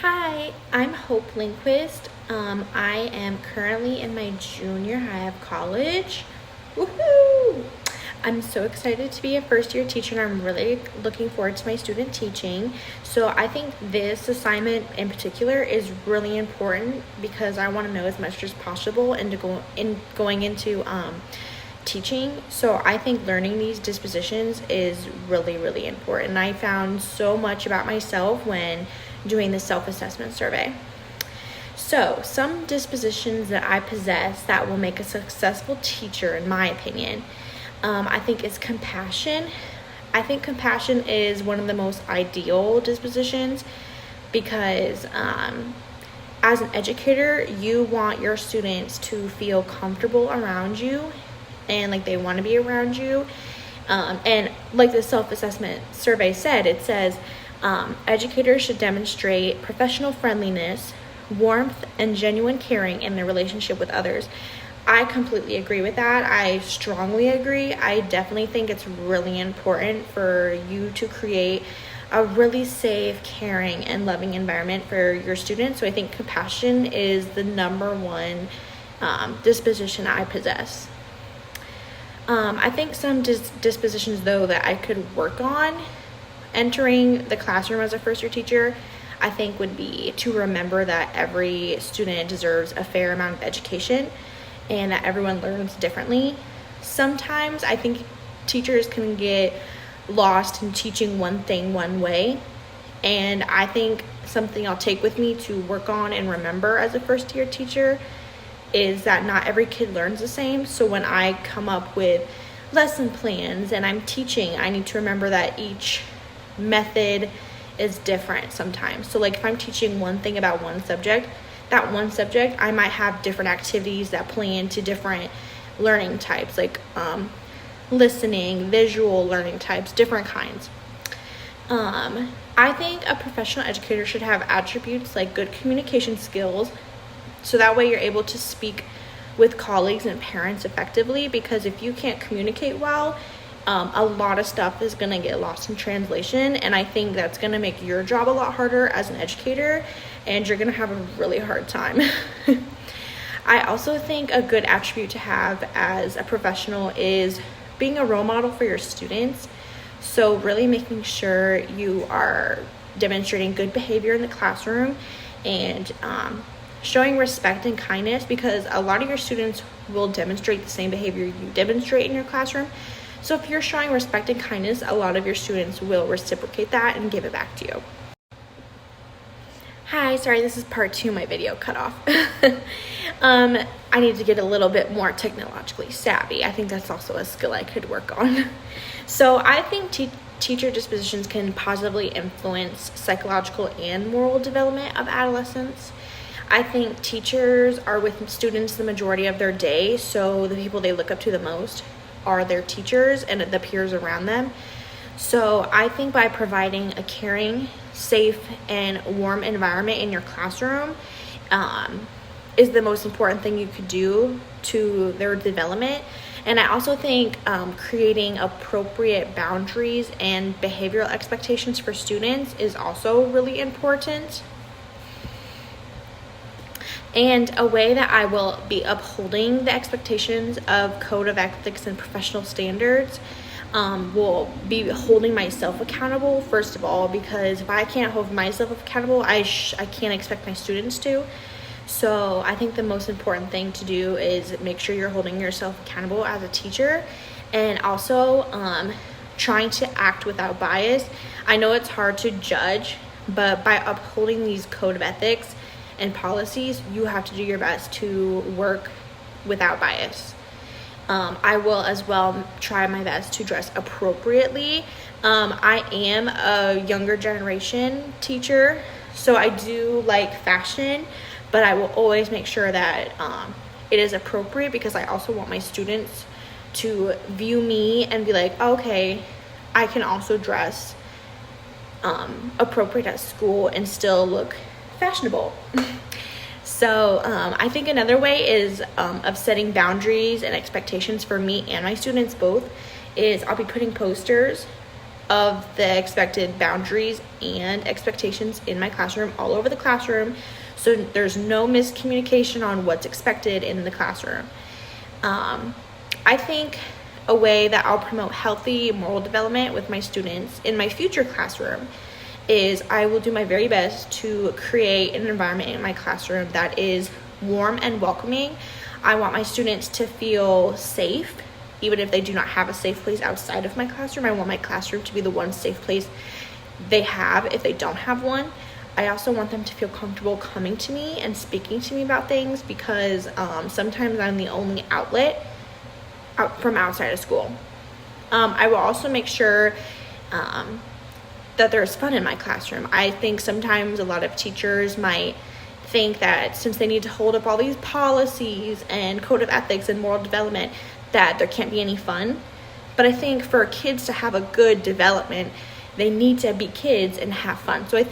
Hi, I'm Hope Lindquist. I am currently in my junior high of college. Woohoo! I'm so excited to be a first year teacher and I'm really looking forward to my student teaching. So I think this assignment in particular is really important because I want to know as much as possible going into teaching. So I think learning these dispositions is really important. I found so much about myself when doing the self-assessment survey. So some dispositions that I possess that will make a successful teacher, in my opinion, I think is compassion. I think compassion is one of the most ideal dispositions because as an educator, you want your students to feel comfortable around you and like they want to be around you. And like the self-assessment survey said, it says educators should demonstrate professional friendliness, warmth, and genuine caring in their relationship with others. I completely agree with that. I strongly agree. I definitely think it's really important for you to create a really safe, caring, and loving environment for your students. So I think compassion is the number one disposition I possess. I think some dispositions, though, that I could work on entering the classroom as a first year teacher, I think would be to remember that every student deserves a fair amount of education and that everyone learns differently. Sometimes I think teachers can get lost in teaching one thing one way, and I think something I'll take with me to work on and remember as a first year teacher is that not every kid learns the same. So when I come up with lesson plans and I'm teaching, I need to remember that each method is different sometimes. So like if I'm teaching one thing about one subject, that one subject, I might have different activities that play into different learning types, like listening, visual learning types, different kinds. I think a professional educator should have attributes like good communication skills, so that way you're able to speak with colleagues and parents effectively, because if you can't communicate well, a lot of stuff is going to get lost in translation, and I think that's going to make your job a lot harder as an educator, and you're going to have a really hard time. I also think a good attribute to have as a professional is being a role model for your students. So really making sure you are demonstrating good behavior in the classroom and showing respect and kindness, because a lot of your students will demonstrate the same behavior you demonstrate in your classroom. So if you're showing respect and kindness, a lot of your students will reciprocate that and give it back to you. Hi, sorry, this is part 2 of my video cut off. I need to get a little bit more technologically savvy. I think that's also a skill I could work on. So I think teacher dispositions can positively influence psychological and moral development of adolescents. I think teachers are with students the majority of their day, so the people they look up to the most are their teachers and the peers around them. So I think by providing a caring, safe, and warm environment in your classroom is the most important thing you could do to their development. And I also think creating appropriate boundaries and behavioral expectations for students is also really important. And a way that I will be upholding the expectations of code of ethics and professional standards will be holding myself accountable, first of all, because if I can't hold myself accountable, I can't expect my students to. So I think the most important thing to do is make sure you're holding yourself accountable as a teacher, and also trying to act without bias. I know it's hard to judge, but by upholding these code of ethics and policies, you have to do your best to work without bias. I will as well try my best to dress appropriately. I am a younger generation teacher, so I do like fashion, but I will always make sure that it is appropriate, because I also want my students to view me and be like, okay, I can also dress appropriate at school and still look fashionable. So I think another way is of setting boundaries and expectations for me and my students both is I'll be putting posters of the expected boundaries and expectations in my classroom all over the classroom, so there's no miscommunication on what's expected in the classroom. I think a way that I'll promote healthy moral development with my students in my future classroom is I will do my very best to create an environment in my classroom that is warm and welcoming. I want my students to feel safe, even if they do not have a safe place outside of my classroom. I want my classroom to be the one safe place they have if they don't have one. I also want them to feel comfortable coming to me and speaking to me about things, because sometimes I'm the only outlet from outside of school. I will also make sure that there's fun in my classroom. I think sometimes a lot of teachers might think that since they need to hold up all these policies and code of ethics and moral development, that there can't be any fun. But I think for kids to have a good development, they need to be kids and have fun. So I think